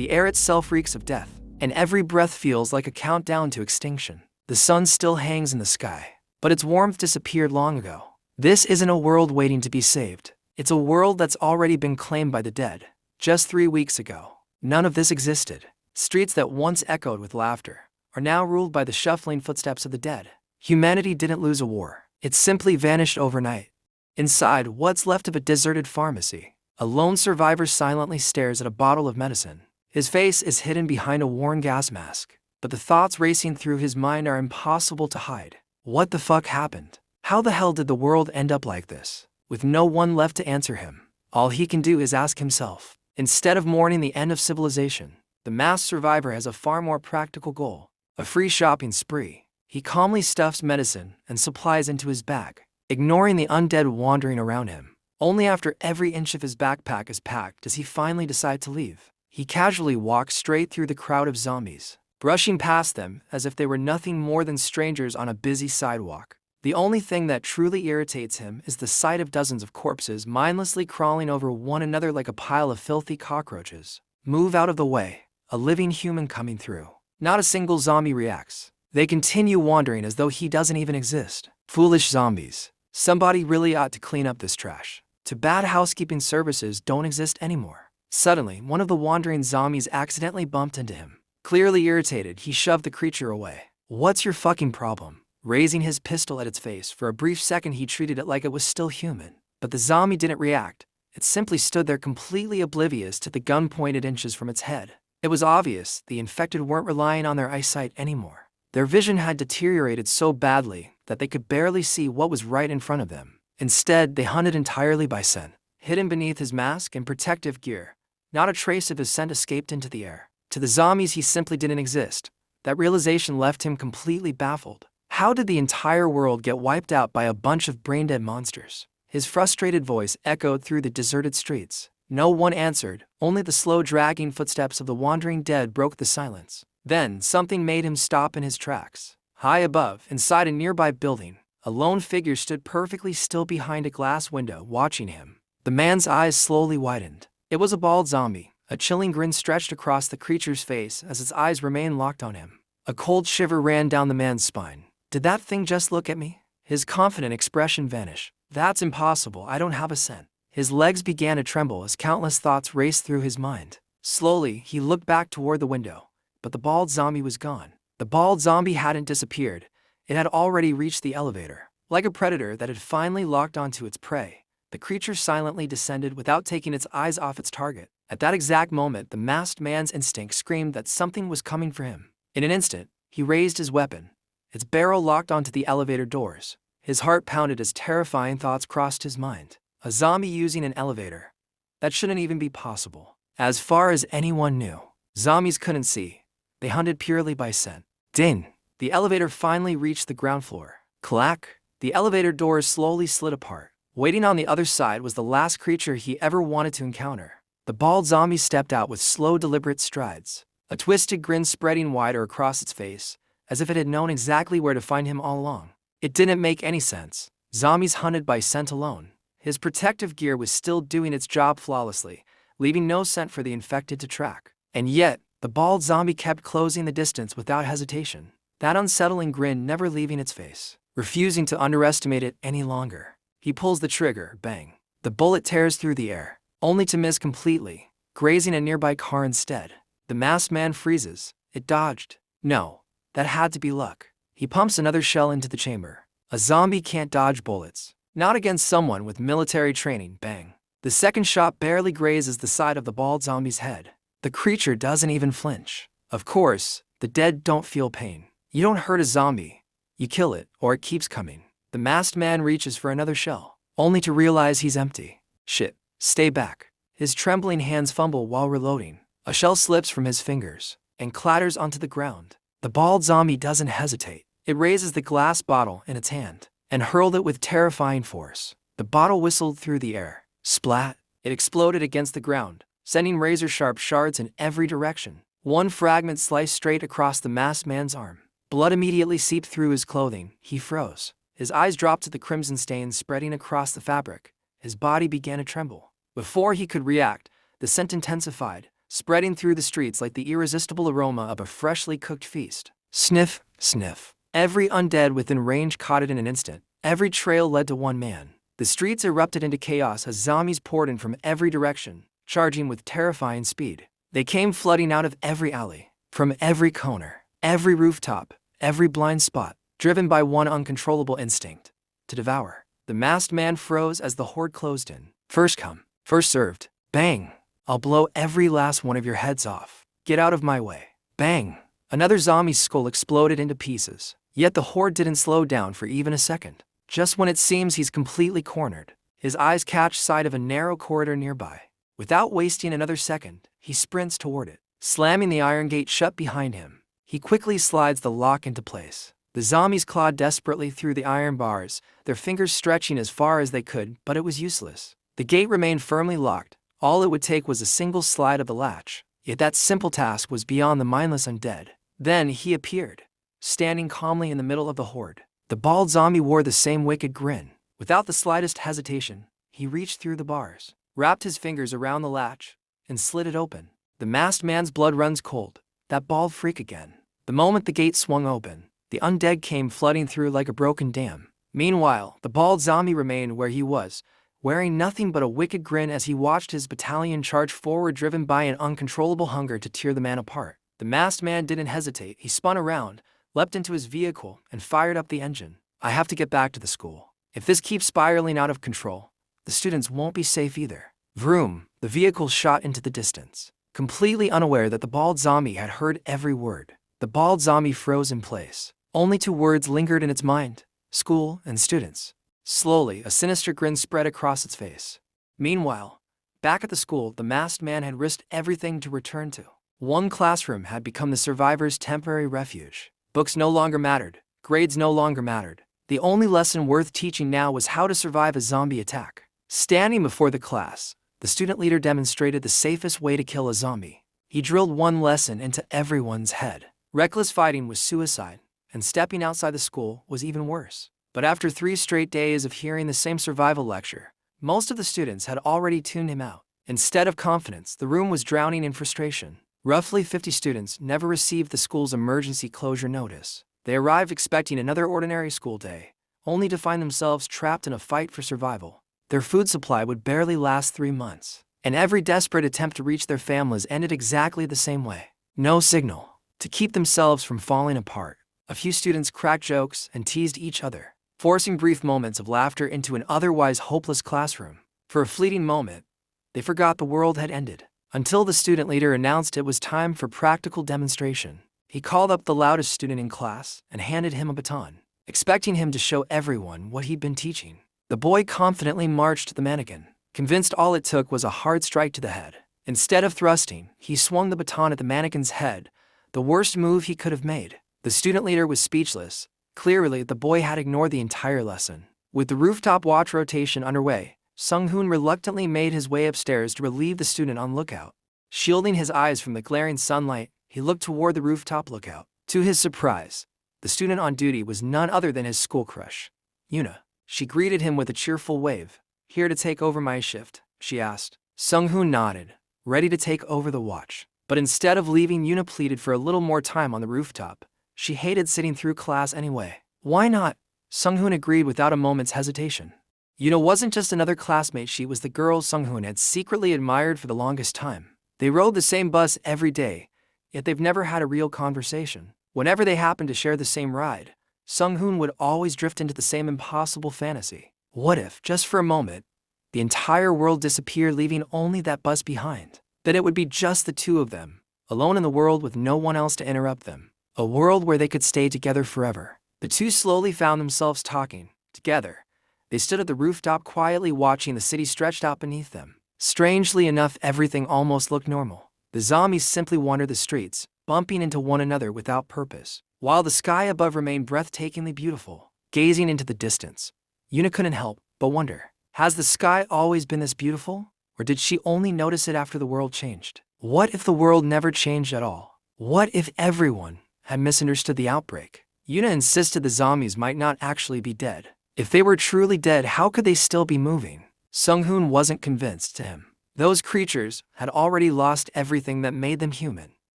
The air itself reeks of death, and every breath feels like a countdown to extinction. The sun still hangs in the sky, but its warmth disappeared long ago. This isn't a world waiting to be saved. It's a world that's already been claimed by the dead. Just 3 weeks ago, none of this existed. Streets that once echoed with laughter are now ruled by the shuffling footsteps of the dead. Humanity didn't lose a war. It simply vanished overnight. Inside what's left of a deserted pharmacy, a lone survivor silently stares at a bottle of medicine. His face is hidden behind a worn gas mask, but the thoughts racing through his mind are impossible to hide. What the fuck happened? How the hell did the world end up like this? With no one left to answer him, all he can do is ask himself. Instead of mourning the end of civilization, the masked survivor has a far more practical goal: a free shopping spree. He calmly stuffs medicine and supplies into his bag, ignoring the undead wandering around him. Only after every inch of his backpack is packed does he finally decide to leave. He casually walks straight through the crowd of zombies, brushing past them as if they were nothing more than strangers on a busy sidewalk. The only thing that truly irritates him is the sight of dozens of corpses mindlessly crawling over one another like a pile of filthy cockroaches. Move out of the way, a living human coming through. Not a single zombie reacts. They continue wandering as though he doesn't even exist. Foolish zombies. Somebody really ought to clean up this trash. Too bad housekeeping services don't exist anymore. Suddenly, one of the wandering zombies accidentally bumped into him. Clearly irritated, he shoved the creature away. What's your fucking problem? Raising his pistol at its face, for a brief second he treated it like it was still human. But the zombie didn't react. It simply stood there completely oblivious to the gun pointed inches from its head. It was obvious the infected weren't relying on their eyesight anymore. Their vision had deteriorated so badly that they could barely see what was right in front of them. Instead, they hunted entirely by scent. Hidden beneath his mask and protective gear, not a trace of his scent escaped into the air. To the zombies, he simply didn't exist. That realization left him completely baffled. How did the entire world get wiped out by a bunch of brain-dead monsters? His frustrated voice echoed through the deserted streets. No one answered, only the slow dragging footsteps of the wandering dead broke the silence. Then, something made him stop in his tracks. High above, inside a nearby building, a lone figure stood perfectly still behind a glass window, watching him. The man's eyes slowly widened. It was a bald zombie. A chilling grin stretched across the creature's face as its eyes remained locked on him. A cold shiver ran down the man's spine. Did that thing just look at me? His confident expression vanished. That's impossible, I don't have a scent. His legs began to tremble as countless thoughts raced through his mind. Slowly, he looked back toward the window, but the bald zombie was gone. The bald zombie hadn't disappeared. It had already reached the elevator. Like a predator that had finally locked onto its prey, the creature silently descended without taking its eyes off its target. At that exact moment, the masked man's instinct screamed that something was coming for him. In an instant, he raised his weapon. Its barrel locked onto the elevator doors. His heart pounded as terrifying thoughts crossed his mind. A zombie using an elevator. That shouldn't even be possible. As far as anyone knew, zombies couldn't see. They hunted purely by scent. Ding! The elevator finally reached the ground floor. Clack! The elevator doors slowly slid apart. Waiting on the other side was the last creature he ever wanted to encounter. The bald zombie stepped out with slow, deliberate strides, a twisted grin spreading wider across its face, as if it had known exactly where to find him all along. It didn't make any sense. Zombies hunted by scent alone. His protective gear was still doing its job flawlessly, leaving no scent for the infected to track. And yet, the bald zombie kept closing the distance without hesitation, that unsettling grin never leaving its face. Refusing to underestimate it any longer, he pulls the trigger, bang. The bullet tears through the air, only to miss completely, grazing a nearby car instead. The masked man freezes. It dodged. No, that had to be luck. He pumps another shell into the chamber. A zombie can't dodge bullets. Not against someone with military training, bang. The second shot barely grazes the side of the bald zombie's head. The creature doesn't even flinch. Of course, the dead don't feel pain. You don't hurt a zombie. You kill it, or it keeps coming. The masked man reaches for another shell, only to realize he's empty. Shit, stay back. His trembling hands fumble while reloading. A shell slips from his fingers and clatters onto the ground. The bald zombie doesn't hesitate. It raises the glass bottle in its hand and hurled it with terrifying force. The bottle whistled through the air. Splat! It exploded against the ground, sending razor-sharp shards in every direction. One fragment sliced straight across the masked man's arm. Blood immediately seeped through his clothing. He froze. His eyes dropped to the crimson stains spreading across the fabric. His body began to tremble. Before he could react, the scent intensified, spreading through the streets like the irresistible aroma of a freshly cooked feast. Sniff, sniff. Every undead within range caught it in an instant. Every trail led to one man. The streets erupted into chaos as zombies poured in from every direction, charging with terrifying speed. They came flooding out of every alley, from every corner, every rooftop, every blind spot, driven by one uncontrollable instinct: to devour. The masked man froze as the horde closed in. First come, first served. Bang! I'll blow every last one of your heads off. Get out of my way. Bang! Another zombie's skull exploded into pieces. Yet the horde didn't slow down for even a second. Just when it seems he's completely cornered, his eyes catch sight of a narrow corridor nearby. Without wasting another second, he sprints toward it, slamming the iron gate shut behind him. He quickly slides the lock into place. The zombies clawed desperately through the iron bars, their fingers stretching as far as they could, but it was useless. The gate remained firmly locked. All it would take was a single slide of the latch. Yet that simple task was beyond the mindless undead. Then he appeared, standing calmly in the middle of the horde. The bald zombie wore the same wicked grin. Without the slightest hesitation, he reached through the bars, wrapped his fingers around the latch, and slid it open. The masked man's blood runs cold. That bald freak again. The moment the gate swung open, the undead came flooding through like a broken dam. Meanwhile, the bald zombie remained where he was, wearing nothing but a wicked grin as he watched his battalion charge forward, driven by an uncontrollable hunger to tear the man apart. The masked man didn't hesitate. He spun around, leapt into his vehicle, and fired up the engine. I have to get back to the school. If this keeps spiraling out of control, the students won't be safe either. Vroom! The vehicle shot into the distance, completely unaware that the bald zombie had heard every word. The bald zombie froze in place. Only two words lingered in its mind: school and students. Slowly, a sinister grin spread across its face. Meanwhile, back at the school, the masked man had risked everything to return to. One classroom had become the survivors' temporary refuge. Books no longer mattered. Grades no longer mattered. The only lesson worth teaching now was how to survive a zombie attack. Standing before the class, the student leader demonstrated the safest way to kill a zombie. He drilled one lesson into everyone's head. Reckless fighting was suicide, and stepping outside the school was even worse. But after 3 straight days of hearing the same survival lecture, most of the students had already tuned him out. Instead of confidence, the room was drowning in frustration. Roughly 50 students never received the school's emergency closure notice. They arrived expecting another ordinary school day, only to find themselves trapped in a fight for survival. Their food supply would barely last 3 months, and every desperate attempt to reach their families ended exactly the same way. No signal. To keep themselves from falling apart, a few students cracked jokes and teased each other, forcing brief moments of laughter into an otherwise hopeless classroom. For a fleeting moment, they forgot the world had ended, until the student leader announced it was time for practical demonstration. He called up the loudest student in class and handed him a baton, expecting him to show everyone what he'd been teaching. The boy confidently marched to the mannequin, convinced all it took was a hard strike to the head. Instead of thrusting, he swung the baton at the mannequin's head, the worst move he could have made. The student leader was speechless. Clearly, the boy had ignored the entire lesson. With the rooftop watch rotation underway, Sunghoon reluctantly made his way upstairs to relieve the student on lookout. Shielding his eyes from the glaring sunlight, he looked toward the rooftop lookout. To his surprise, the student on duty was none other than his school crush, Yuna. She greeted him with a cheerful wave. "Here to take over my shift?" she asked. Sunghoon nodded, ready to take over the watch. But instead of leaving, Yuna pleaded for a little more time on the rooftop. She hated sitting through class anyway. "Why not?" Sunghoon agreed without a moment's hesitation. Yuna wasn't just another classmate, she was the girl Sunghoon had secretly admired for the longest time. They rode the same bus every day, yet they've never had a real conversation. Whenever they happened to share the same ride, Sunghoon would always drift into the same impossible fantasy. What if, just for a moment, the entire world disappeared, leaving only that bus behind? That it would be just the two of them, alone in the world with no one else to interrupt them. A world where they could stay together forever. The two slowly found themselves talking. Together, they stood at the rooftop quietly watching the city stretched out beneath them. Strangely enough, everything almost looked normal. The zombies simply wandered the streets, bumping into one another without purpose, while the sky above remained breathtakingly beautiful. Gazing into the distance, Yuna couldn't help but wonder, has the sky always been this beautiful? Or did she only notice it after the world changed? What if the world never changed at all? What if everyone had misunderstood the outbreak? Yuna insisted the zombies might not actually be dead. If they were truly dead, how could they still be moving? Sunghoon wasn't convinced to him. Those creatures had already lost everything that made them human.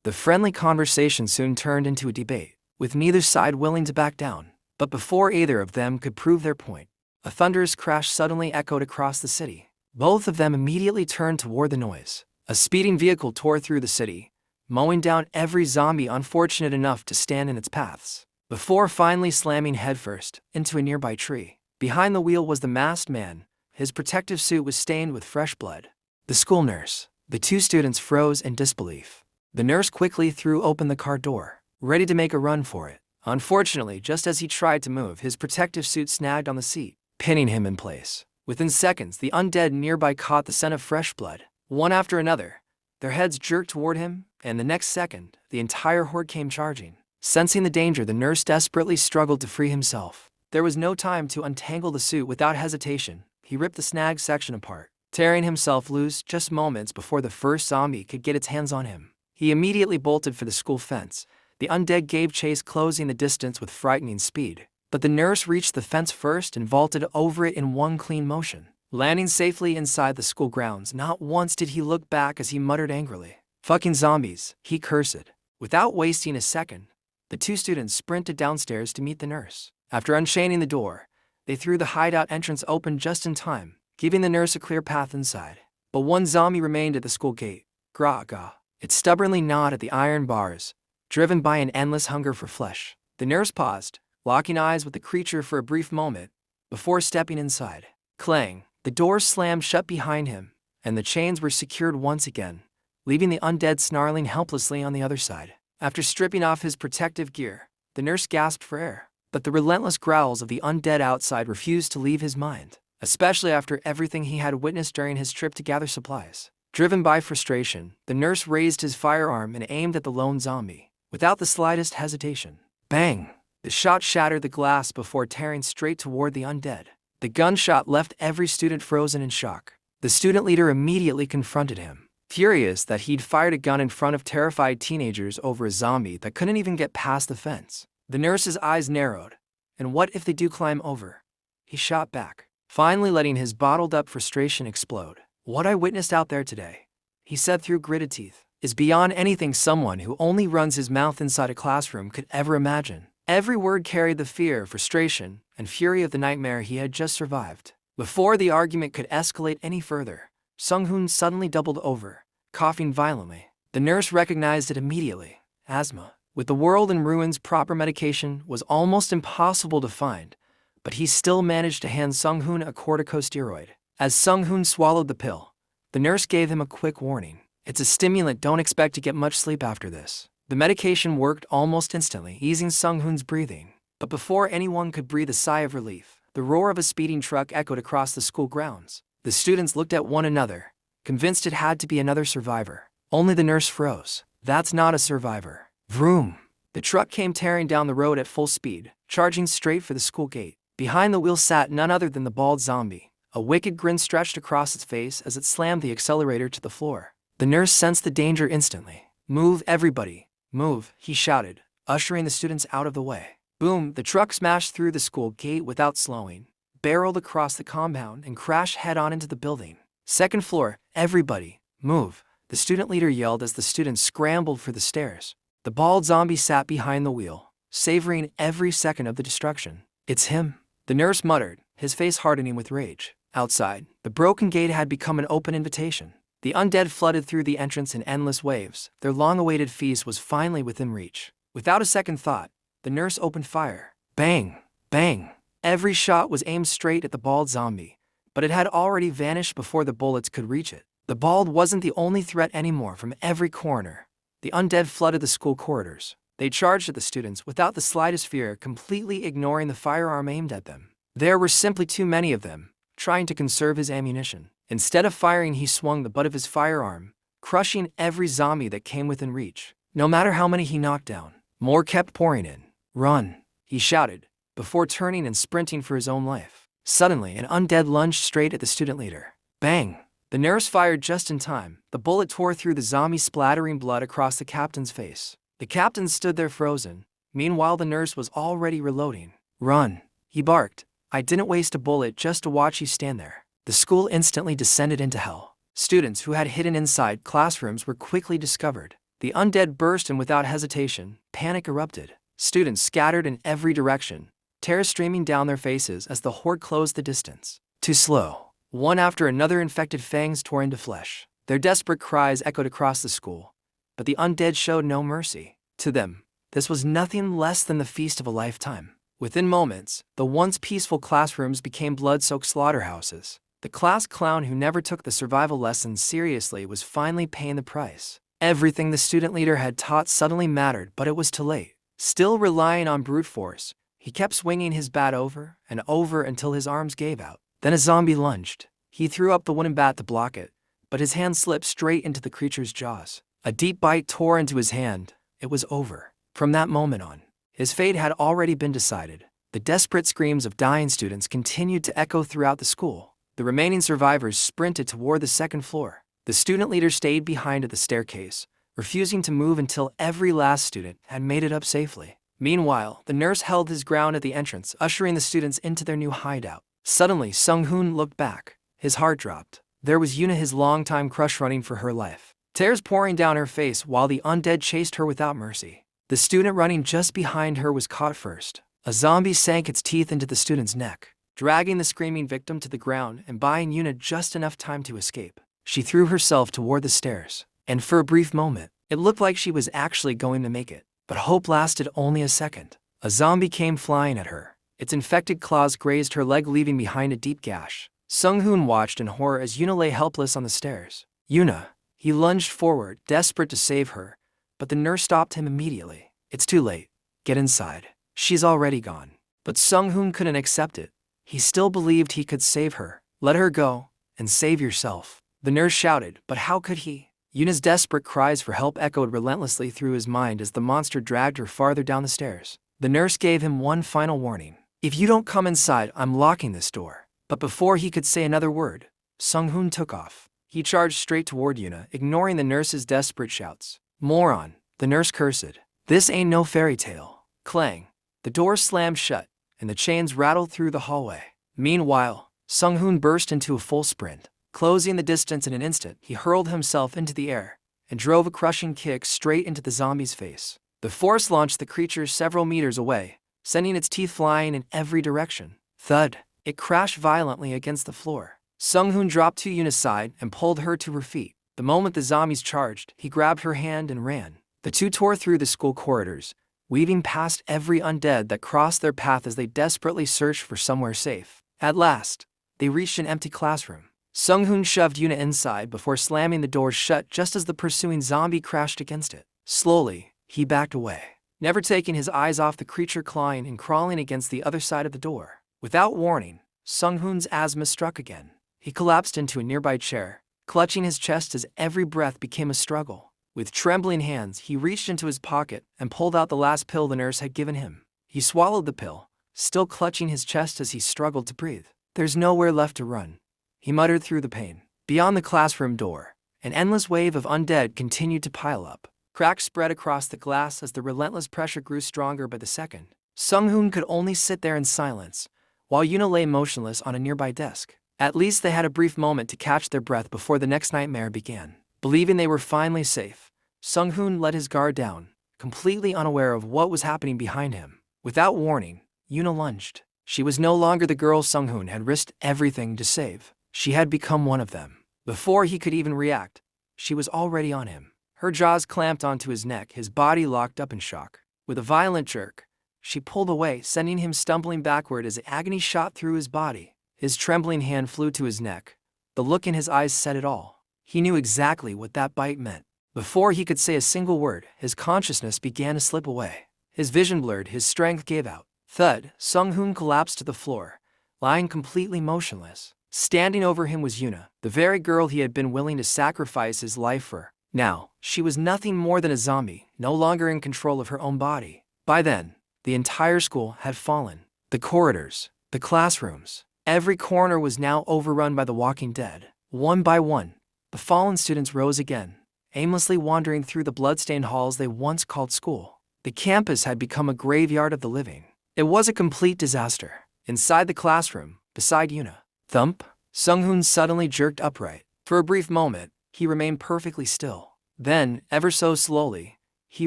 The friendly conversation soon turned into a debate, with neither side willing to back down. But before either of them could prove their point, a thunderous crash suddenly echoed across the city. Both of them immediately turned toward the noise. A speeding vehicle tore through the city, mowing down every zombie unfortunate enough to stand in its paths, before finally slamming headfirst into a nearby tree. Behind the wheel was the masked man. His protective suit was stained with fresh blood. The school nurse. The two students froze in disbelief. The nurse quickly threw open the car door, ready to make a run for it. Unfortunately, just as he tried to move, his protective suit snagged on the seat, pinning him in place. Within seconds, the undead nearby caught the scent of fresh blood. One after another, their heads jerked toward him, and the next second, the entire horde came charging. Sensing the danger, the nurse desperately struggled to free himself. There was no time to untangle the suit. Without hesitation, he ripped the snagged section apart, tearing himself loose just moments before the first zombie could get its hands on him. He immediately bolted for the school fence. The undead gave chase, closing the distance with frightening speed. But the nurse reached the fence first and vaulted over it in one clean motion, landing safely inside the school grounds. Not once did he look back as he muttered angrily, "Fucking zombies," he cursed. Without wasting a second, the two students sprinted downstairs to meet the nurse. After unchaining the door, they threw the hideout entrance open just in time, giving the nurse a clear path inside. But one zombie remained at the school gate. Graga. It stubbornly gnawed at the iron bars, driven by an endless hunger for flesh. The nurse paused, locking eyes with the creature for a brief moment, before stepping inside. Clang, the door slammed shut behind him, and the chains were secured once again, leaving the undead snarling helplessly on the other side. After stripping off his protective gear, the nurse gasped for air, but the relentless growls of the undead outside refused to leave his mind, especially after everything he had witnessed during his trip to gather supplies. Driven by frustration, the nurse raised his firearm and aimed at the lone zombie, without the slightest hesitation. Bang! The shot shattered the glass before tearing straight toward the undead. The gunshot left every student frozen in shock. The student leader immediately confronted him, furious that he'd fired a gun in front of terrified teenagers over a zombie that couldn't even get past the fence. The nurse's eyes narrowed. "And what if they do climb over?" he shot back, finally letting his bottled-up frustration explode. "What I witnessed out there today," he said through gritted teeth, "is beyond anything someone who only runs his mouth inside a classroom could ever imagine." Every word carried the fear, frustration, and fury of the nightmare he had just survived. Before the argument could escalate any further, Sunghoon suddenly doubled over, coughing violently. The nurse recognized it immediately. Asthma. With the world in ruins, proper medication was almost impossible to find, but he still managed to hand Sunghoon a corticosteroid. As Sunghoon swallowed the pill, the nurse gave him a quick warning. "It's a stimulant, don't expect to get much sleep after this." The medication worked almost instantly, easing Sunghoon's breathing. But before anyone could breathe a sigh of relief, the roar of a speeding truck echoed across the school grounds. The students looked at one another, convinced it had to be another survivor. Only the nurse froze. "That's not a survivor." Vroom! The truck came tearing down the road at full speed, charging straight for the school gate. Behind the wheel sat none other than the bald zombie. A wicked grin stretched across its face as it slammed the accelerator to the floor. The nurse sensed the danger instantly. "Move, everybody! Move," he shouted, ushering the students out of the way. Boom! The truck smashed through the school gate without slowing, barreled across the compound, and crashed head-on into the building. "Second floor, everybody, move," the student leader yelled as the students scrambled for the stairs. The bald zombie sat behind the wheel, savoring every second of the destruction. "It's him," the nurse muttered, his face hardening with rage. Outside, the broken gate had become an open invitation. The undead flooded through the entrance in endless waves. Their long-awaited feast was finally within reach. Without a second thought, the nurse opened fire. Bang! Bang! Every shot was aimed straight at the bald zombie, but it had already vanished before the bullets could reach it. The bald wasn't the only threat anymore. From every corner, the undead flooded the school corridors. They charged at the students without the slightest fear, completely ignoring the firearm aimed at them. There were simply too many of them, trying to conserve his ammunition. Instead of firing, he swung the butt of his firearm, crushing every zombie that came within reach. No matter how many he knocked down, more kept pouring in. "Run!" he shouted, before turning and sprinting for his own life. Suddenly, an undead lunged straight at the student leader. Bang! The nurse fired just in time. The bullet tore through the zombie, splattering blood across the captain's face. The captain stood there frozen. Meanwhile, the nurse was already reloading. "Run!" he barked. "I didn't waste a bullet just to watch you stand there." The school instantly descended into hell. Students who had hidden inside classrooms were quickly discovered. The undead burst in without hesitation. Panic erupted. Students scattered in every direction, terror streaming down their faces as the horde closed the distance. Too slow. One after another infected fangs tore into flesh. Their desperate cries echoed across the school, but the undead showed no mercy. To them, this was nothing less than the feast of a lifetime. Within moments, the once peaceful classrooms became blood-soaked slaughterhouses. The class clown who never took the survival lessons seriously was finally paying the price. Everything the student leader had taught suddenly mattered, but it was too late. Still relying on brute force, he kept swinging his bat over and over until his arms gave out. Then a zombie lunged. He threw up the wooden bat to block it, but his hand slipped straight into the creature's jaws. A deep bite tore into his hand. It was over. From that moment on, his fate had already been decided. The desperate screams of dying students continued to echo throughout the school. The remaining survivors sprinted toward the second floor. The student leader stayed behind at the staircase, refusing to move until every last student had made it up safely. Meanwhile, the nurse held his ground at the entrance, ushering the students into their new hideout. Suddenly, Sunghoon looked back. His heart dropped. There was Yuna, his longtime crush, running for her life. Tears pouring down her face while the undead chased her without mercy. The student running just behind her was caught first. A zombie sank its teeth into the student's neck, dragging the screaming victim to the ground and buying Yuna just enough time to escape. She threw herself toward the stairs, and for a brief moment, it looked like she was actually going to make it. But hope lasted only a second. A zombie came flying at her. Its infected claws grazed her leg, leaving behind a deep gash. Sunghoon watched in horror as Yuna lay helpless on the stairs. Yuna! He lunged forward, desperate to save her, but the nurse stopped him immediately. It's too late. Get inside. She's already gone. But Sunghoon couldn't accept it. He still believed he could save her. Let her go, and save yourself. The nurse shouted, but how could he? Yuna's desperate cries for help echoed relentlessly through his mind as the monster dragged her farther down the stairs. The nurse gave him one final warning. If you don't come inside, I'm locking this door. But before he could say another word, Sunghoon took off. He charged straight toward Yuna, ignoring the nurse's desperate shouts. Moron, the nurse cursed. This ain't no fairy tale. Clang. The door slammed shut, and the chains rattled through the hallway. Meanwhile, Sunghoon burst into a full sprint. Closing the distance in an instant, he hurled himself into the air and drove a crushing kick straight into the zombie's face. The force launched the creature several meters away, sending its teeth flying in every direction. Thud! It crashed violently against the floor. Sunghoon dropped to Yuna's side and pulled her to her feet. The moment the zombies charged, he grabbed her hand and ran. The two tore through the school corridors, weaving past every undead that crossed their path as they desperately searched for somewhere safe. At last, they reached an empty classroom. Sunghoon shoved Yuna inside before slamming the door shut just as the pursuing zombie crashed against it. Slowly, he backed away, never taking his eyes off the creature clawing and crawling against the other side of the door. Without warning, Sunghoon's asthma struck again. He collapsed into a nearby chair, clutching his chest as every breath became a struggle. With trembling hands, he reached into his pocket and pulled out the last pill the nurse had given him. He swallowed the pill, still clutching his chest as he struggled to breathe. There's nowhere left to run, he muttered through the pain. Beyond the classroom door, an endless wave of undead continued to pile up. Cracks spread across the glass as the relentless pressure grew stronger by the second. Sunghoon could only sit there in silence, while Yuna lay motionless on a nearby desk. At least they had a brief moment to catch their breath before the next nightmare began. Believing they were finally safe, Sunghoon let his guard down, completely unaware of what was happening behind him. Without warning, Yuna lunged. She was no longer the girl Sunghoon had risked everything to save. She had become one of them. Before he could even react, she was already on him. Her jaws clamped onto his neck, his body locked up in shock. With a violent jerk, she pulled away, sending him stumbling backward as agony shot through his body. His trembling hand flew to his neck. The look in his eyes said it all. He knew exactly what that bite meant. Before he could say a single word, his consciousness began to slip away. His vision blurred, his strength gave out. Thud! Sunghoon collapsed to the floor, lying completely motionless. Standing over him was Yuna, the very girl he had been willing to sacrifice his life for. Now, she was nothing more than a zombie, no longer in control of her own body. By then, the entire school had fallen. The corridors, the classrooms, every corner was now overrun by the walking dead. One by one, the fallen students rose again, aimlessly wandering through the bloodstained halls they once called school. The campus had become a graveyard of the living. It was a complete disaster. Inside the classroom, beside Yuna, thump! Sunghoon suddenly jerked upright. For a brief moment, he remained perfectly still. Then, ever so slowly, he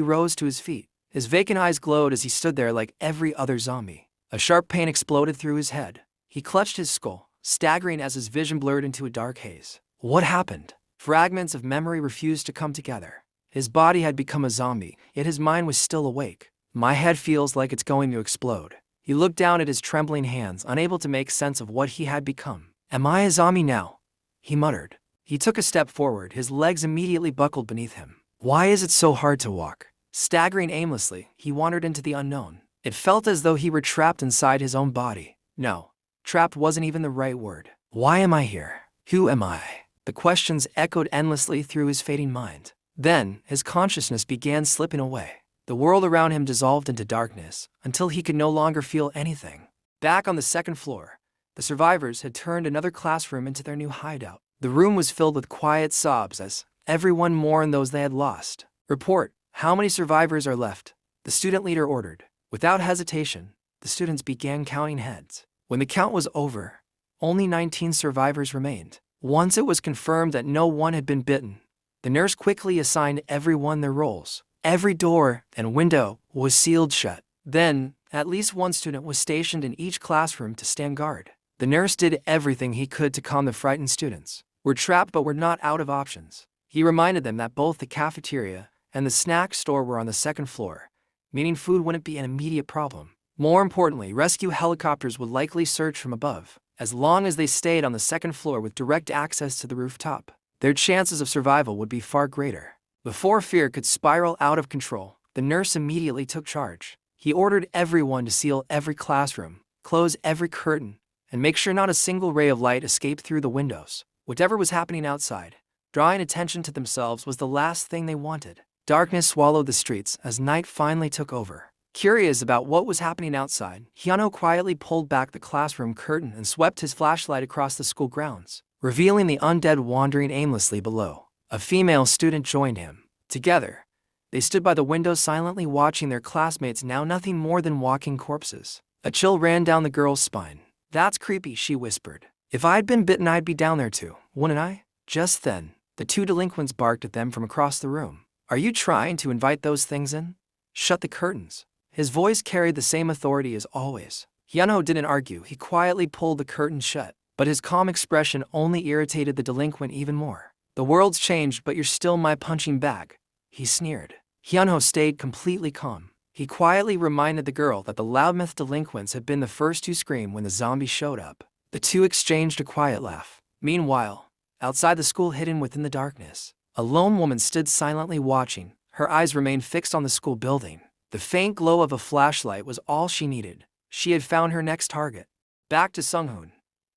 rose to his feet. His vacant eyes glowed as he stood there like every other zombie. A sharp pain exploded through his head. He clutched his skull, staggering as his vision blurred into a dark haze. What happened? Fragments of memory refused to come together. His body had become a zombie, yet his mind was still awake. My head feels like it's going to explode. He looked down at his trembling hands, unable to make sense of what he had become. Am I a zombie now? He muttered. He took a step forward, his legs immediately buckled beneath him. Why is it so hard to walk? Staggering aimlessly, he wandered into the unknown. It felt as though he were trapped inside his own body. No, trapped wasn't even the right word. Why am I here? Who am I? The questions echoed endlessly through his fading mind. Then, his consciousness began slipping away. The world around him dissolved into darkness, until he could no longer feel anything. Back on the second floor, the survivors had turned another classroom into their new hideout. The room was filled with quiet sobs as everyone mourned those they had lost. Report, how many survivors are left? The student leader ordered. Without hesitation, the students began counting heads. When the count was over, only 19 survivors remained. Once it was confirmed that no one had been bitten, the nurse quickly assigned everyone their roles. Every door and window was sealed shut. Then, at least one student was stationed in each classroom to stand guard. The nurse did everything he could to calm the frightened students. We're trapped, but we're not out of options. He reminded them that both the cafeteria and the snack store were on the second floor, meaning food wouldn't be an immediate problem. More importantly, rescue helicopters would likely search from above. As long as they stayed on the second floor with direct access to the rooftop, their chances of survival would be far greater. Before fear could spiral out of control, the nurse immediately took charge. He ordered everyone to seal every classroom, close every curtain, and make sure not a single ray of light escaped through the windows. Whatever was happening outside, drawing attention to themselves was the last thing they wanted. Darkness swallowed the streets as night finally took over. Curious about what was happening outside, Hyunho quietly pulled back the classroom curtain and swept his flashlight across the school grounds, revealing the undead wandering aimlessly below. A female student joined him. Together, they stood by the window silently watching their classmates, now nothing more than walking corpses. A chill ran down the girl's spine. That's creepy, she whispered. If I'd been bitten, I'd be down there too, wouldn't I? Just then, the two delinquents barked at them from across the room. Are you trying to invite those things in? Shut the curtains. His voice carried the same authority as always. Hyunho didn't argue. He quietly pulled the curtain shut, but his calm expression only irritated the delinquent even more. The world's changed, but you're still my punching bag, he sneered. Hyunho stayed completely calm. He quietly reminded the girl that the loudmouth delinquents had been the first to scream when the zombie showed up. The two exchanged a quiet laugh. Meanwhile, outside the school, hidden within the darkness, a lone woman stood silently watching. Her eyes remained fixed on the school building. The faint glow of a flashlight was all she needed. She had found her next target. Back to Sunghoon.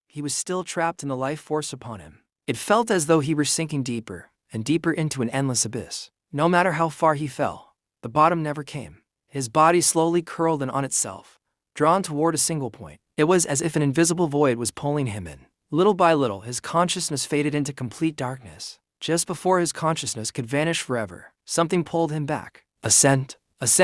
He was still trapped in the life force upon him. It felt as though he were sinking deeper and deeper into an endless abyss. No matter how far he fell, the bottom never came. His body slowly curled in on itself, drawn toward a single point. It was as if an invisible void was pulling him in. Little by little, his consciousness faded into complete darkness. Just before his consciousness could vanish forever, something pulled him back. A scent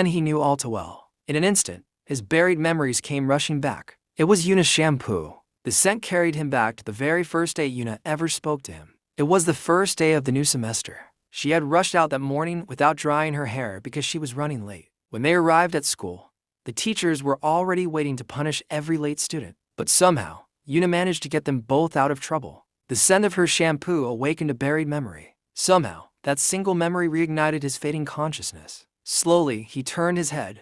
he knew all too well. In an instant, his buried memories came rushing back. It was Yuna's shampoo. The scent carried him back to the very first day Yuna ever spoke to him. It was the first day of the new semester. She had rushed out that morning without drying her hair because she was running late. When they arrived at school, the teachers were already waiting to punish every late student. But somehow, Yuna managed to get them both out of trouble. The scent of her shampoo awakened a buried memory. Somehow, that single memory reignited his fading consciousness. Slowly, he turned his head.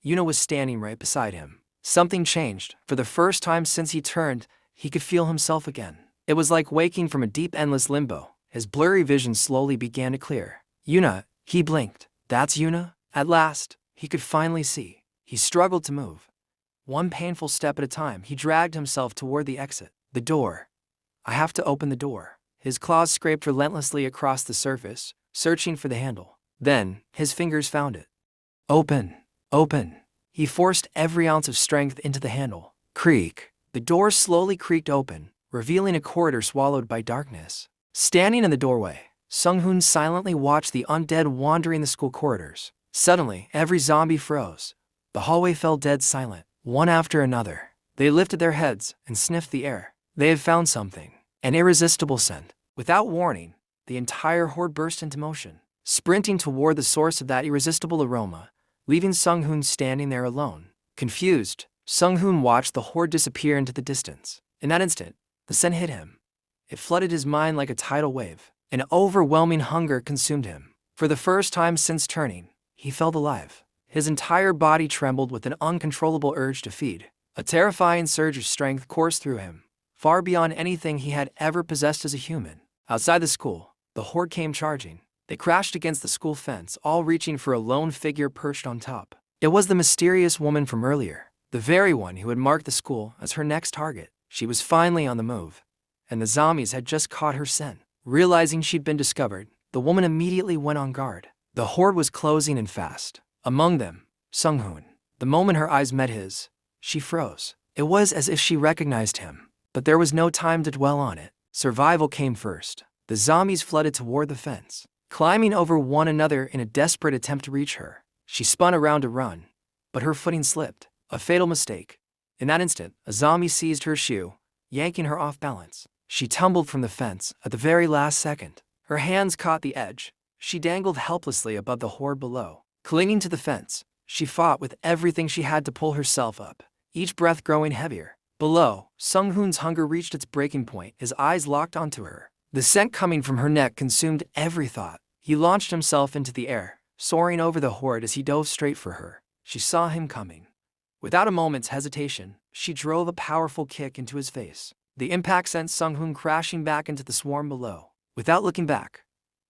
Yuna was standing right beside him. Something changed. For the first time since he turned, he could feel himself again. It was like waking from a deep, endless limbo. His blurry vision slowly began to clear. Yuna, he blinked. That's Yuna? At last, he could finally see. He struggled to move. One painful step at a time, he dragged himself toward the exit. The door. I have to open the door. His claws scraped relentlessly across the surface, searching for the handle. Then, his fingers found it. Open. Open. He forced every ounce of strength into the handle. Creak. The door slowly creaked open, revealing a corridor swallowed by darkness. Standing in the doorway, Sunghoon silently watched the undead wandering the school corridors. Suddenly, every zombie froze. The hallway fell dead silent. One after another, they lifted their heads and sniffed the air. They had found something. An irresistible scent. Without warning, the entire horde burst into motion, sprinting toward the source of that irresistible aroma, leaving Sunghoon standing there alone. Confused, Sunghoon watched the horde disappear into the distance. In that instant, the scent hit him. It flooded his mind like a tidal wave. An overwhelming hunger consumed him. For the first time since turning, he felt alive. His entire body trembled with an uncontrollable urge to feed. A terrifying surge of strength coursed through him, far beyond anything he had ever possessed as a human. Outside the school, the horde came charging. They crashed against the school fence, all reaching for a lone figure perched on top. It was the mysterious woman from earlier, the very one who had marked the school as her next target. She was finally on the move, and the zombies had just caught her scent. Realizing she'd been discovered, the woman immediately went on guard. The horde was closing in fast. Among them, Sunghoon. The moment her eyes met his, she froze. It was as if she recognized him, but there was no time to dwell on it. Survival came first. The zombies flooded toward the fence, climbing over one another in a desperate attempt to reach her. She spun around to run, but her footing slipped. A fatal mistake. In that instant, a zombie seized her shoe, yanking her off balance. She tumbled from the fence at the very last second. Her hands caught the edge. She dangled helplessly above the horde below. Clinging to the fence, she fought with everything she had to pull herself up, each breath growing heavier. Below, Sunghoon's hunger reached its breaking point, his eyes locked onto her. The scent coming from her neck consumed every thought. He launched himself into the air, soaring over the horde as he dove straight for her. She saw him coming. Without a moment's hesitation, she drove a powerful kick into his face. The impact sent Sunghoon crashing back into the swarm below. Without looking back,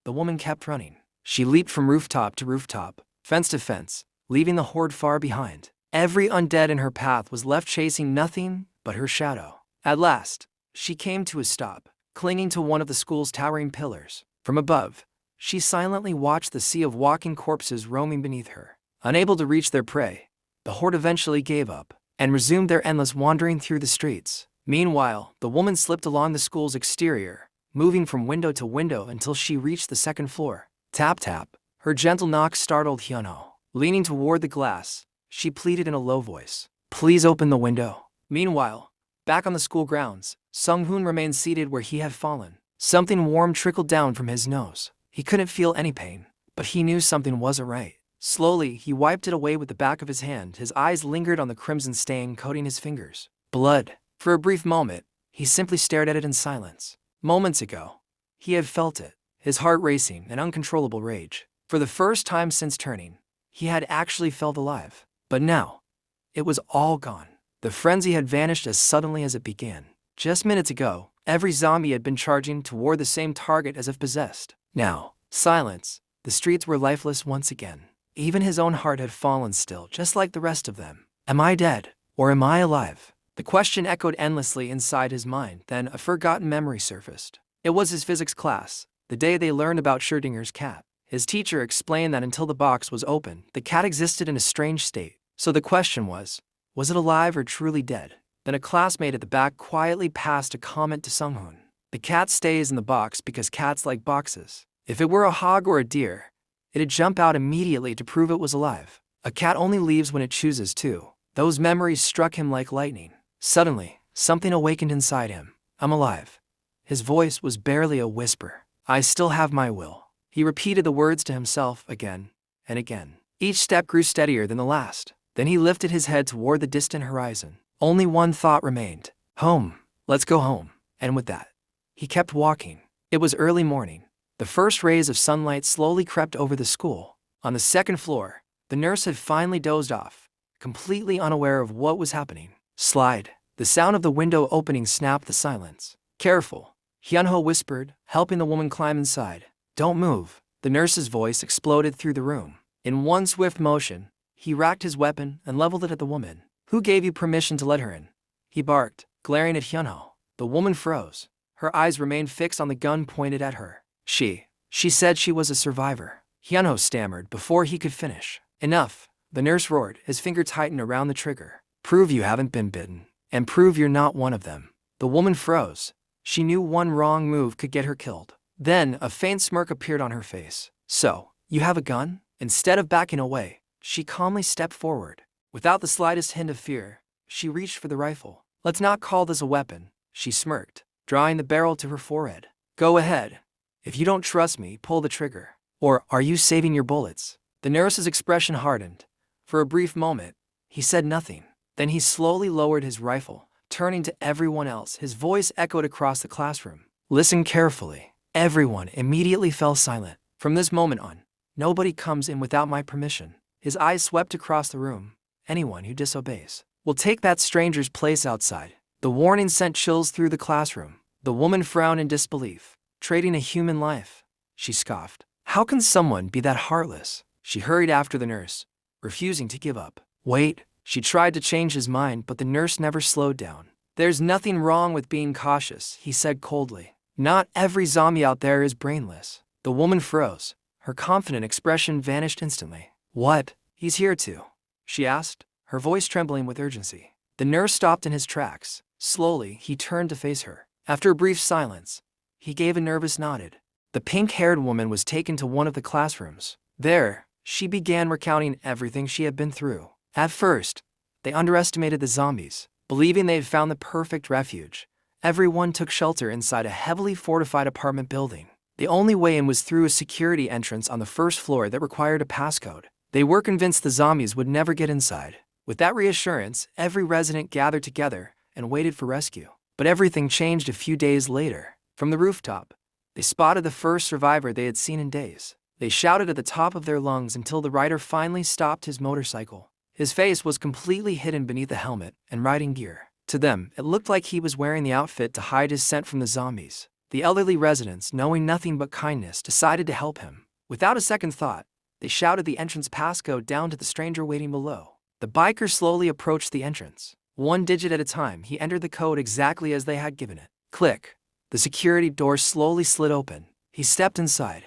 the woman kept running. She leaped from rooftop to rooftop, fence to fence, leaving the horde far behind. Every undead in her path was left chasing nothing but her shadow. At last, she came to a stop, clinging to one of the school's towering pillars. From above, she silently watched the sea of walking corpses roaming beneath her. Unable to reach their prey, the horde eventually gave up and resumed their endless wandering through the streets. Meanwhile, the woman slipped along the school's exterior, moving from window to window until she reached the second floor. Tap tap. Her gentle knock startled Hyunho. Leaning toward the glass, she pleaded in a low voice, "Please open the window." Meanwhile, back on the school grounds, Sunghoon remained seated where he had fallen. Something warm trickled down from his nose. He couldn't feel any pain, but he knew something wasn't right. Slowly, he wiped it away with the back of his hand. His eyes lingered on the crimson stain coating his fingers. Blood. For a brief moment, he simply stared at it in silence. Moments ago, he had felt it, his heart racing, an uncontrollable rage. For the first time since turning, he had actually felt alive. But now, it was all gone. The frenzy had vanished as suddenly as it began. Just minutes ago, every zombie had been charging toward the same target as if possessed. Now, silence. The streets were lifeless once again. Even his own heart had fallen still, just like the rest of them. Am I dead? Or am I alive? The question echoed endlessly inside his mind. Then a forgotten memory surfaced. It was his physics class, the day they learned about Schrödinger's cat. His teacher explained that until the box was open, the cat existed in a strange state. So the question was it alive or truly dead? Then a classmate at the back quietly passed a comment to Sunghoon. The cat stays in the box because cats like boxes. If it were a hog or a deer, it'd jump out immediately to prove it was alive. A cat only leaves when it chooses to. Those memories struck him like lightning. Suddenly, something awakened inside him. I'm alive. His voice was barely a whisper. I still have my will. He repeated the words to himself again and again. Each step grew steadier than the last. Then he lifted his head toward the distant horizon. Only one thought remained. Home. Let's go home. And with that, he kept walking. It was early morning. The first rays of sunlight slowly crept over the school. On the second floor, the nurse had finally dozed off, completely unaware of what was happening. Slide. The sound of the window opening snapped the silence. Careful, Hyunho whispered, helping the woman climb inside. Don't move. The nurse's voice exploded through the room. In one swift motion, he racked his weapon and leveled it at the woman. Who gave you permission to let her in? He barked, glaring at Hyunho. The woman froze. Her eyes remained fixed on the gun pointed at her. She said she was a survivor. Hyunho stammered before he could finish. Enough, the nurse roared, his finger tightened around the trigger. Prove you haven't been bitten, and prove you're not one of them. The woman froze. She knew one wrong move could get her killed. Then, a faint smirk appeared on her face. So, you have a gun? Instead of backing away, she calmly stepped forward. Without the slightest hint of fear, she reached for the rifle. Let's not call this a weapon, she smirked, drawing the barrel to her forehead. Go ahead. If you don't trust me, pull the trigger. Or are you saving your bullets? The nurse's expression hardened. For a brief moment, he said nothing. Then he slowly lowered his rifle, turning to everyone else. His voice echoed across the classroom. Listen carefully. Everyone immediately fell silent. From this moment on, nobody comes in without my permission. His eyes swept across the room. Anyone who disobeys will take that stranger's place outside. The warning sent chills through the classroom. The woman frowned in disbelief. Trading a human life, she scoffed. How can someone be that heartless? She hurried after the nurse, refusing to give up. Wait, she tried to change his mind, but the nurse never slowed down. There's nothing wrong with being cautious, he said coldly. Not every zombie out there is brainless. The woman froze. Her confident expression vanished instantly. What? He's here too, she asked, her voice trembling with urgency. The nurse stopped in his tracks. Slowly, he turned to face her. After a brief silence, he gave a nervous nod. The pink-haired woman was taken to one of the classrooms. There, she began recounting everything she had been through. At first, they underestimated the zombies, believing they had found the perfect refuge. Everyone took shelter inside a heavily fortified apartment building. The only way in was through a security entrance on the first floor that required a passcode. They were convinced the zombies would never get inside. With that reassurance, every resident gathered together and waited for rescue. But everything changed a few days later. From the rooftop, they spotted the first survivor they had seen in days. They shouted at the top of their lungs until the rider finally stopped his motorcycle. His face was completely hidden beneath the helmet and riding gear. To them, it looked like he was wearing the outfit to hide his scent from the zombies. The elderly residents, knowing nothing but kindness, decided to help him. Without a second thought, they shouted the entrance passcode down to the stranger waiting below. The biker slowly approached the entrance. One digit at a time, he entered the code exactly as they had given it. Click. The security door slowly slid open. He stepped inside.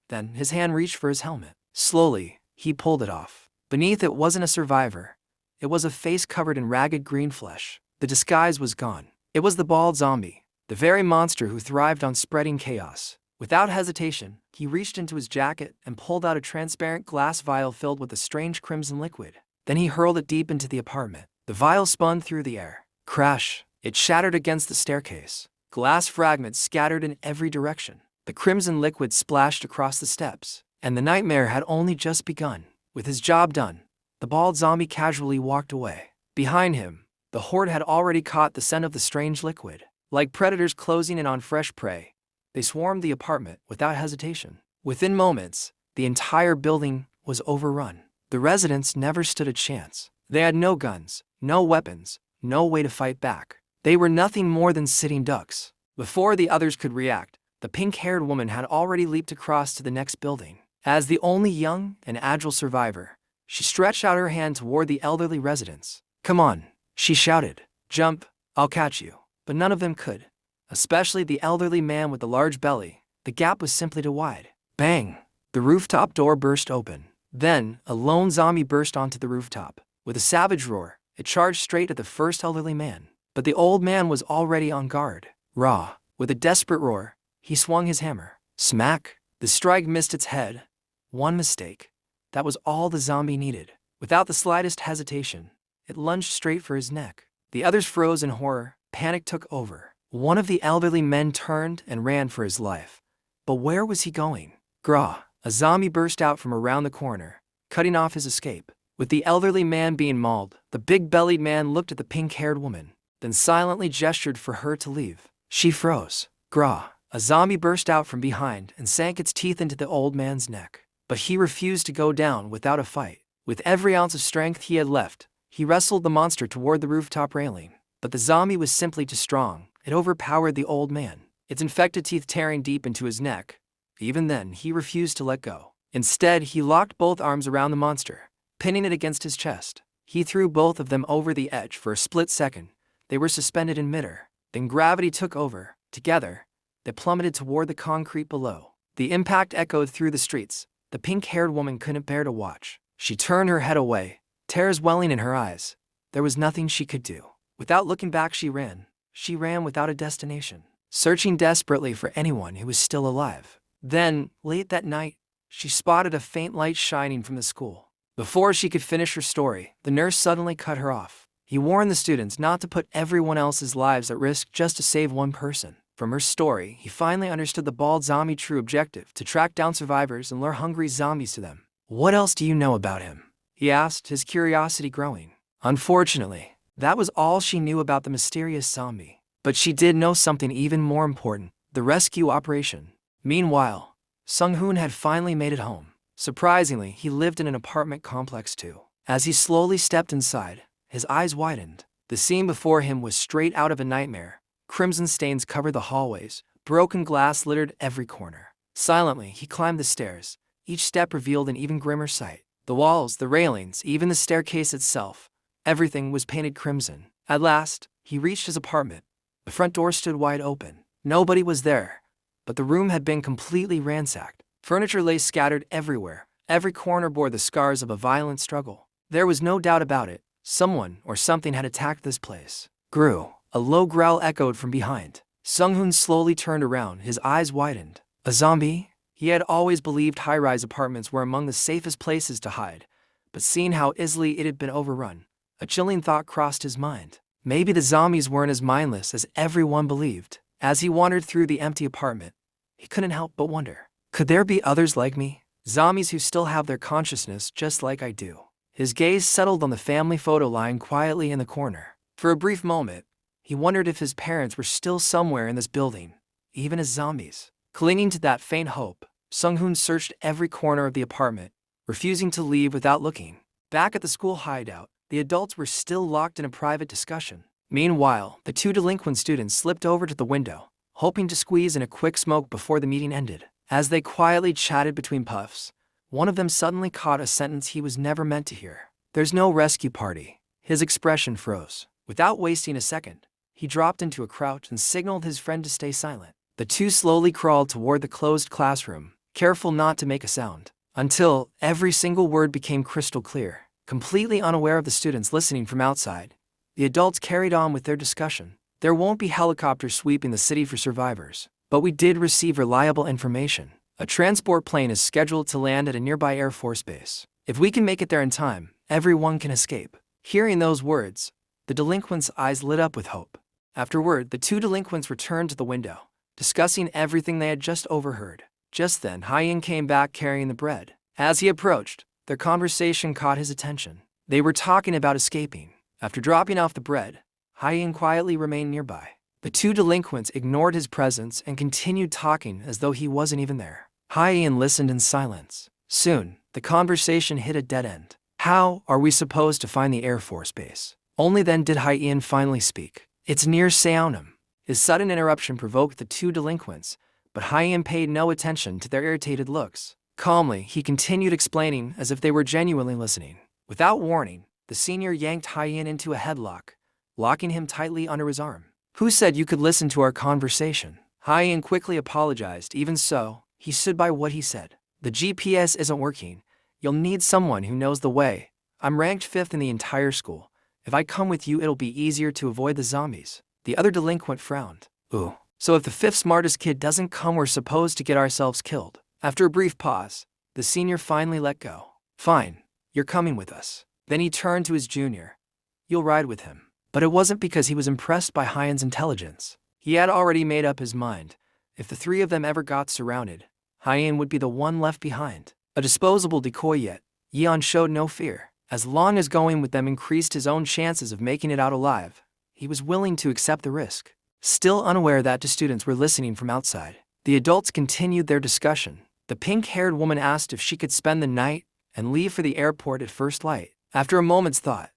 Then his hand reached for his helmet. Slowly, he pulled it off. Beneath it wasn't a survivor. It was a face covered in ragged green flesh. The disguise was gone. It was the bald zombie, the very monster who thrived on spreading chaos. Without hesitation, he reached into his jacket and pulled out a transparent glass vial filled with a strange crimson liquid. Then he hurled it deep into the apartment. The vial spun through the air. Crash! It shattered against the staircase. Glass fragments scattered in every direction. The crimson liquid splashed across the steps. And the nightmare had only just begun. With his job done, the bald zombie casually walked away. Behind him, the horde had already caught the scent of the strange liquid. Like predators closing in on fresh prey, they swarmed the apartment without hesitation. Within moments, the entire building was overrun. The residents never stood a chance. They had no guns, no weapons, no way to fight back. They were nothing more than sitting ducks. Before the others could react, the pink-haired woman had already leaped across to the next building. As the only young and agile survivor, she stretched out her hand toward the elderly residents. Come on, she shouted. Jump, I'll catch you. But none of them could, especially the elderly man with the large belly. The gap was simply too wide. Bang! The rooftop door burst open. Then, a lone zombie burst onto the rooftop. With a savage roar, it charged straight at the first elderly man. But the old man was already on guard. Raw, with a desperate roar, he swung his hammer. Smack! The strike missed its head. One mistake. That was all the zombie needed. Without the slightest hesitation, it lunged straight for his neck. The others froze in horror. Panic took over. One of the elderly men turned and ran for his life. But where was he going? Grah! A zombie burst out from around the corner, cutting off his escape. With the elderly man being mauled, the big-bellied man looked at the pink-haired woman, then silently gestured for her to leave. She froze. Grah! A zombie burst out from behind and sank its teeth into the old man's neck. But he refused to go down without a fight. With every ounce of strength he had left, he wrestled the monster toward the rooftop railing. But the zombie was simply too strong. It overpowered the old man, its infected teeth tearing deep into his neck. Even then, he refused to let go. Instead, he locked both arms around the monster, pinning it against his chest. He threw both of them over the edge for a split second. They were suspended in midair. Then gravity took over. Together, they plummeted toward the concrete below. The impact echoed through the streets. The pink-haired woman couldn't bear to watch. She turned her head away, tears welling in her eyes. There was nothing she could do. Without looking back, she ran. She ran without a destination, searching desperately for anyone who was still alive. Then, late that night, she spotted a faint light shining from the school. Before she could finish her story, the nurse suddenly cut her off. He warned the students not to put everyone else's lives at risk just to save one person. From From her story, he finally understood the bald zombie true objective: to track down survivors and lure hungry zombies to them. What else do you know about him? He asked, his curiosity growing. Unfortunately, that was all she knew about the mysterious zombie. But she did know something even more important: the rescue operation. Meanwhile, Sunghoon had finally made it home. Surprisingly, he lived in an apartment complex too. As he slowly stepped inside, his eyes widened. The scene before him was straight out of a nightmare. Crimson stains covered the hallways, broken glass littered every corner. Silently, he climbed the stairs. Each step revealed an even grimmer sight. The walls, the railings, even the staircase itself, everything was painted crimson. At last, he reached his apartment. The front door stood wide open. Nobody was there, but the room had been completely ransacked. Furniture lay scattered everywhere. Every corner bore the scars of a violent struggle. There was no doubt about it. Someone or something had attacked this place. Grew. A low growl echoed from behind. Sunghoon slowly turned around, his eyes widened. A zombie? He had always believed high-rise apartments were among the safest places to hide, but seeing how easily it had been overrun, a chilling thought crossed his mind. Maybe the zombies weren't as mindless as everyone believed. As he wandered through the empty apartment, he couldn't help but wonder, could there be others like me? Zombies who still have their consciousness just like I do. His gaze settled on the family photo lying quietly in the corner. For a brief moment, he wondered if his parents were still somewhere in this building, even as zombies. Clinging to that faint hope, Sunghoon searched every corner of the apartment, refusing to leave without looking. Back at the school hideout, the adults were still locked in a private discussion. Meanwhile, the two delinquent students slipped over to the window, hoping to squeeze in a quick smoke before the meeting ended. As they quietly chatted between puffs, one of them suddenly caught a sentence he was never meant to hear. "There's no rescue party." His expression froze. Without wasting a second, he dropped into a crouch and signaled his friend to stay silent. The two slowly crawled toward the closed classroom, careful not to make a sound, until every single word became crystal clear. Completely unaware of the students listening from outside, the adults carried on with their discussion. "There won't be helicopters sweeping the city for survivors, but we did receive reliable information. A transport plane is scheduled to land at a nearby Air Force base. If we can make it there in time, everyone can escape." Hearing those words, the delinquents' eyes lit up with hope. Afterward, the two delinquents returned to the window, discussing everything they had just overheard. Just then, Hyein came back carrying the bread. As he approached, their conversation caught his attention. They were talking about escaping. After dropping off the bread, Hyein quietly remained nearby. The two delinquents ignored his presence and continued talking as though he wasn't even there. Hyein listened in silence. Soon, the conversation hit a dead end. "How are we supposed to find the Air Force base?" Only then did Hyein finally speak. "It's near Seonam." His sudden interruption provoked the two delinquents, but Hyein paid no attention to their irritated looks. Calmly, he continued explaining as if they were genuinely listening. Without warning, the senior yanked Hyein into a headlock, locking him tightly under his arm. "Who said you could listen to our conversation?" Hyein quickly apologized. Even so, he stood by what he said. "The GPS isn't working. You'll need someone who knows the way. I'm ranked 5th in the entire school. If I come with you, it'll be easier to avoid the zombies." The other delinquent frowned. "Ooh, so if the 5th smartest kid doesn't come, we're supposed to get ourselves killed." After a brief pause, the senior finally let go. "Fine, you're coming with us." Then he turned to his junior. "You'll ride with him." But it wasn't because he was impressed by Hyen's intelligence. He had already made up his mind. If the three of them ever got surrounded, Hyen would be the one left behind. A disposable decoy, yet Yeon showed no fear. As long as going with them increased his own chances of making it out alive, he was willing to accept the risk. Still unaware that the students were listening from outside, the adults continued their discussion. The pink-haired woman asked if she could spend the night and leave for the airport at first light. After a moment's thought,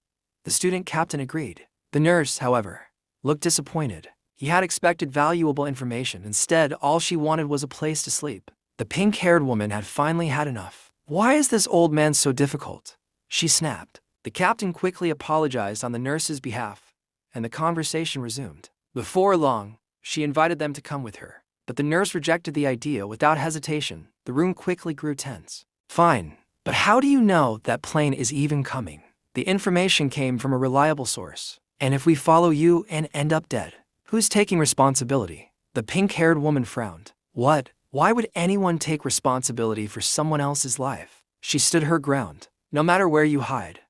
the student captain agreed. The nurse, however, looked disappointed. He had expected valuable information. Instead, all she wanted was a place to sleep. The pink-haired woman had finally had enough. "Why is this old man so difficult?" she snapped. The captain quickly apologized on the nurse's behalf, and the conversation resumed. Before long, she invited them to come with her, but the nurse rejected the idea without hesitation. The room quickly grew tense. "Fine, but how do you know that plane is even coming?" "The information came from a reliable source. And if we follow you and end up dead, who's taking responsibility?" The pink-haired woman frowned. "What? Why would anyone take responsibility for someone else's life?" She stood her ground. "No matter where you hide,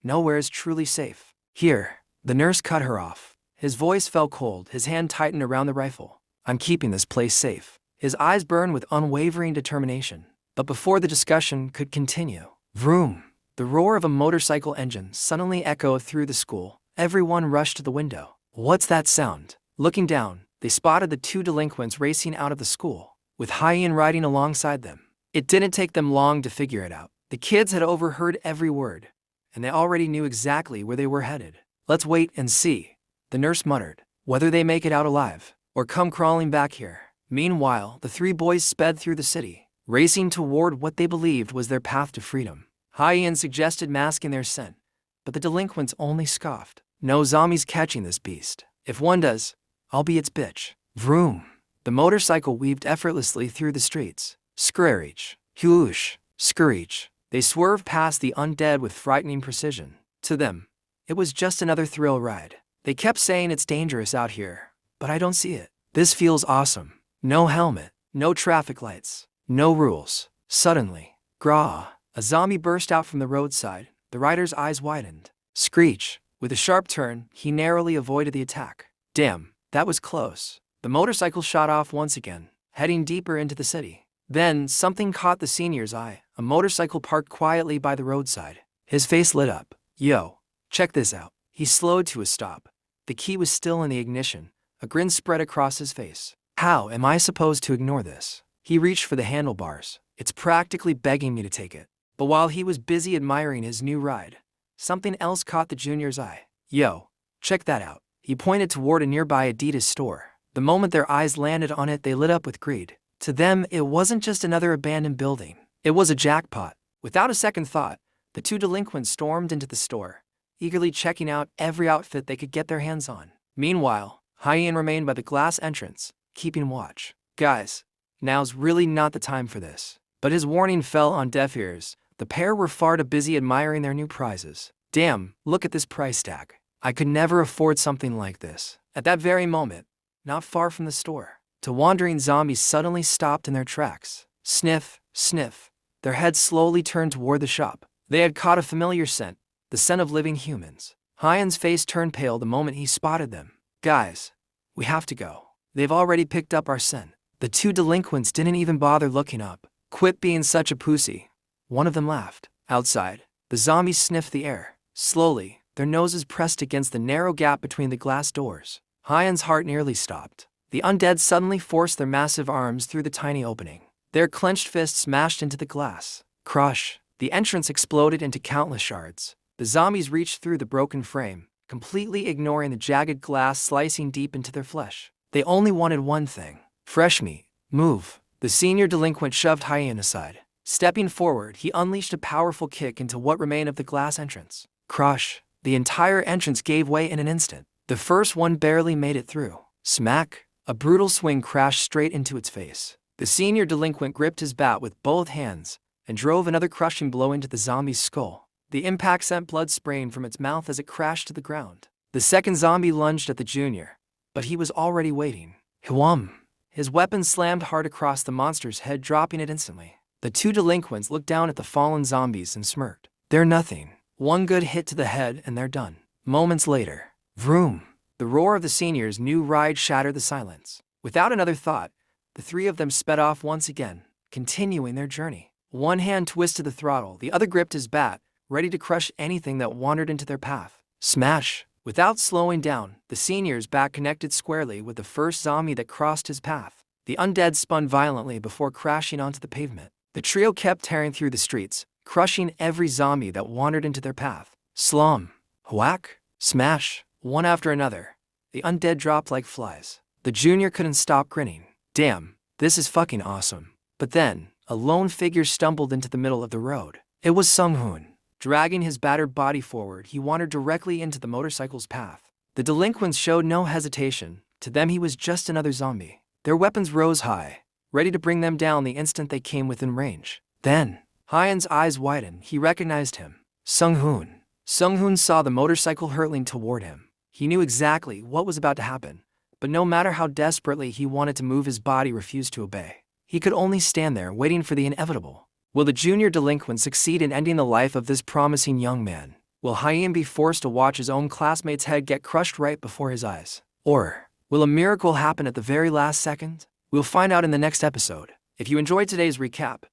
nowhere is truly safe." "Here," the nurse cut her off. His voice fell cold, his hand tightened around the rifle. I'm keeping this place safe. His eyes burned with unwavering determination. But before the discussion could continue, vroom! The roar of a motorcycle engine suddenly echoed through the school. Everyone rushed to the window. What's that sound? Looking down, they spotted the two delinquents racing out of the school, with Hyein riding alongside them. It didn't take them long to figure it out. The kids had overheard every word, and they already knew exactly where they were headed. Let's wait and see, the nurse muttered, whether they make it out alive, or come crawling back here. Meanwhile, the three boys sped through the city, racing toward what they believed was their path to freedom. Hyein suggested masking their scent, but the delinquents only scoffed. No zombies catching this beast. If one does, I'll be its bitch. Vroom! The motorcycle weaved effortlessly through the streets. Screech, whoosh, screech. They swerved past the undead with frightening precision. To them, it was just another thrill ride. They kept saying it's dangerous out here, but I don't see it. This feels awesome. No helmet, no traffic lights, no rules. Suddenly, grah! A zombie burst out from the roadside. The rider's eyes widened. Screech! With a sharp turn, he narrowly avoided the attack. Damn, that was close. The motorcycle shot off once again, heading deeper into the city. Then, something caught the senior's eye. A motorcycle parked quietly by the roadside. His face lit up. Yo, check this out. He slowed to a stop. The key was still in the ignition. A grin spread across his face. How am I supposed to ignore this? He reached for the handlebars. It's practically begging me to take it. But while he was busy admiring his new ride, something else caught the junior's eye. Yo, check that out. He pointed toward a nearby Adidas store. The moment their eyes landed on it, they lit up with greed. To them, it wasn't just another abandoned building. It was a jackpot. Without a second thought, the two delinquents stormed into the store, eagerly checking out every outfit they could get their hands on. Meanwhile, Hyein remained by the glass entrance, keeping watch. Guys, now's really not the time for this. But his warning fell on deaf ears. The pair were far too busy admiring their new prizes. Damn, look at this price tag. I could never afford something like this. At that very moment, not far from the store, two wandering zombies suddenly stopped in their tracks. Sniff, sniff. Their heads slowly turned toward the shop. They had caught a familiar scent, the scent of living humans. Hyen's face turned pale the moment he spotted them. Guys, we have to go. They've already picked up our scent. The two delinquents didn't even bother looking up. Quit being such a pussy. One of them laughed. Outside, the zombies sniffed the air. Slowly, their noses pressed against the narrow gap between the glass doors. Hyen's heart nearly stopped. The undead suddenly forced their massive arms through the tiny opening. Their clenched fists smashed into the glass. Crush! The entrance exploded into countless shards. The zombies reached through the broken frame, completely ignoring the jagged glass slicing deep into their flesh. They only wanted one thing. Fresh meat. Move. The senior delinquent shoved Hyen aside. Stepping forward, he unleashed a powerful kick into what remained of the glass entrance. Crush! The entire entrance gave way in an instant. The first one barely made it through. Smack! A brutal swing crashed straight into its face. The senior delinquent gripped his bat with both hands and drove another crushing blow into the zombie's skull. The impact sent blood spraying from its mouth as it crashed to the ground. The second zombie lunged at the junior, but he was already waiting. Hwam! His weapon slammed hard across the monster's head, dropping it instantly. The two delinquents looked down at the fallen zombies and smirked. They're nothing. One good hit to the head and they're done. Moments later, vroom! The roar of the senior's new ride shattered the silence. Without another thought, the three of them sped off once again, continuing their journey. One hand twisted the throttle, the other gripped his bat, ready to crush anything that wandered into their path. Smash! Without slowing down, the senior's bat connected squarely with the first zombie that crossed his path. The undead spun violently before crashing onto the pavement. The trio kept tearing through the streets, crushing every zombie that wandered into their path. Slum! Whack! Smash! One after another, the undead dropped like flies. The junior couldn't stop grinning. Damn, this is fucking awesome. But then, a lone figure stumbled into the middle of the road. It was Sunghoon. Dragging his battered body forward, he wandered directly into the motorcycle's path. The delinquents showed no hesitation. To them, he was just another zombie. Their weapons rose high, ready to bring them down the instant they came within range. Then, Hyen's eyes widened. He recognized him. Sunghoon. Sunghoon saw the motorcycle hurtling toward him. He knew exactly what was about to happen, but no matter how desperately he wanted to move, his body refused to obey. He could only stand there, waiting for the inevitable. Will the junior delinquent succeed in ending the life of this promising young man? Will Hyen be forced to watch his own classmate's head get crushed right before his eyes? Or Will a miracle happen at the very last second? We'll find out in the next episode. If you enjoyed today's recap,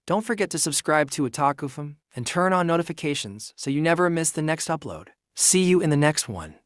don't forget to subscribe to OTAKUFAM and turn on notifications so you never miss the next upload. See you in the next one.